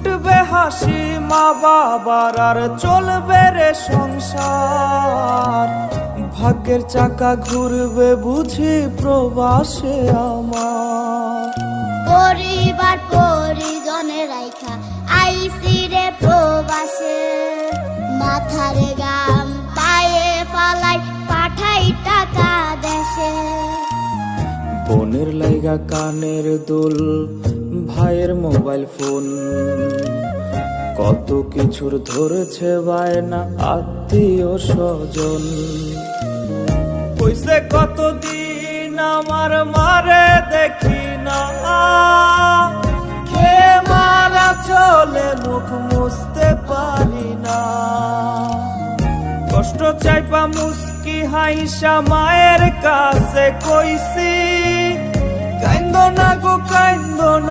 ফুটবে হাসি মা বাবার আর চলবে রে সংসার। ভাগ্যের চাকা ঘুরবে বুঝি প্রবাসে আমার। পরিবার পরিজনের রাইখা আইসি রে প্রবাসে, মাথারে গাম পায়ে ফালাই পাঠাই টাকা দেশে। বোনের লাইগা কানের দুল, ভাইয়ের মোবাইল ফোন, কত কিছুর ধরেছে বায়না আত্মীয় স্বজন। কইছে কতদিন আমার মারে দেখি না, খে মারা চলে মুখ মুছতে পারি না। কষ্ট চাইপা মুস্কি হাইসা মায়ের কাছে কইছি, কাইন্দ না গো কাইন্দ না।